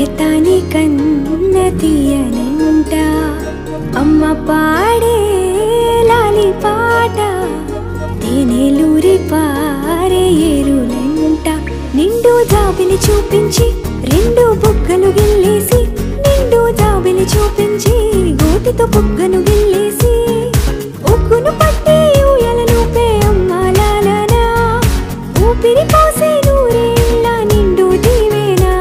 అమృతాని కన్న తీయనంట అమ్మ పాడే లాలి పాట తేనెలూరి పారే ఏరులంట నిండు జాబిలి చూపించి రెండు బుగ్గలు గిల్లేసి నిండు జాబిలి చూపించి గోటితో బుగ్గను గిల్లేసి ఉగ్గును పట్టి ఊయలలూపే అమ్మ లాలనా ఊపిరి పోసే నూరేళ్ళ నిండు దీవేనా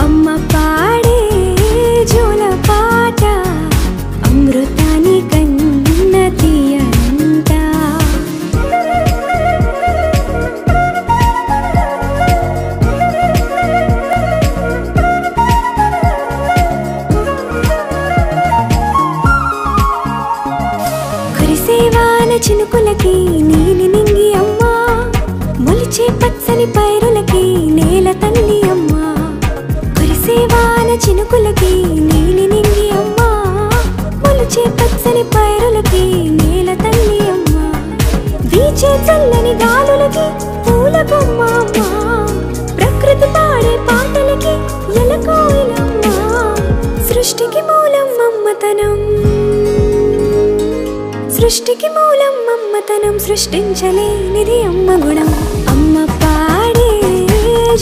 అమ్మ పాడే జోల పాట అమృతాని కన్న తీయనంట కురిసేవాన చినుకులకి నీలి నింగి అమ్మా మొలిచే పచ్చని పైరులకి నేల తల్లి అమ్మా కురిసేవాన చినుకులకి నీలి నింగి అమ్మా మొలిచే పచ్చని పైరులకి నేల తల్లి అమ్మా వీచే చల్లని గాలులకి పూల బొమ్మ అమ్మా ప్రకృతి పాడే పాటలకి ఎలకోయిలమ్మా సృష్టికి మూలం అమ్మతనం సృష్టికి మూలం అమ్మతనం సృష్టించలేనిది అమ్మ గుణం అమ్మ పాడే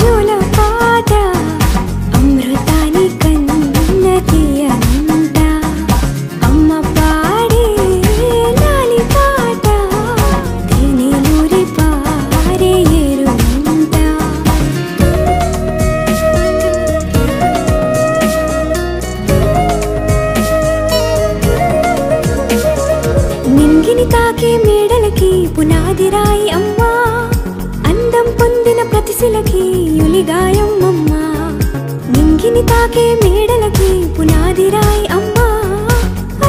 జోల పాట అమృతాని కన్న తీయనంట అమ్మ పాడే లాలి పాట తేనెలూరి పారే ఏరులంట నింగిని తాకే మేడలకి పునాది రాయి అమ్మా అందం పొందిన ప్రతిశిలకి యులిగాయం అమ్మా నింగిని తాకే మేడలకి పునాది రాయి అమ్మా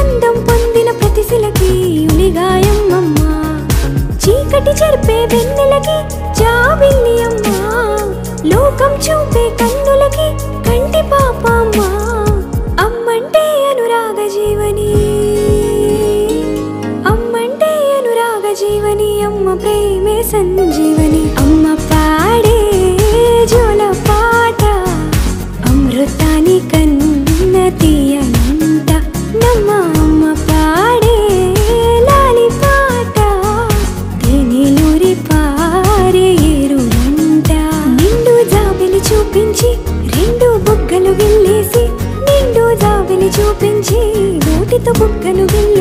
అందం పొందిన ప్రతిశిలకి యులిగాయం అమ్మా చీకటి చెరిపే వెన్నెలకి జాబిల్లి అమ్మా లోకం చూపే కన్నులకి కంటి పాప అమ్మా అమ్మంటే అనురాగ జీవని అమ్మంటే అనురాగ జీవని అమ్మ ప్రేమే సంజీవని అమ్మ పాడే జోల పాట అమృతాని కన్న తీయనంట నమ్మ అమ్మ పాడే లాలి పాట తేనెలూరి పారే ఏరులంట నిండు జాబిలి చూపించి రెండు బుగ్గలు గిల్లేసి నిండు జాబిలి చూపించి గోటితో బుగ్గను గిల్లేసి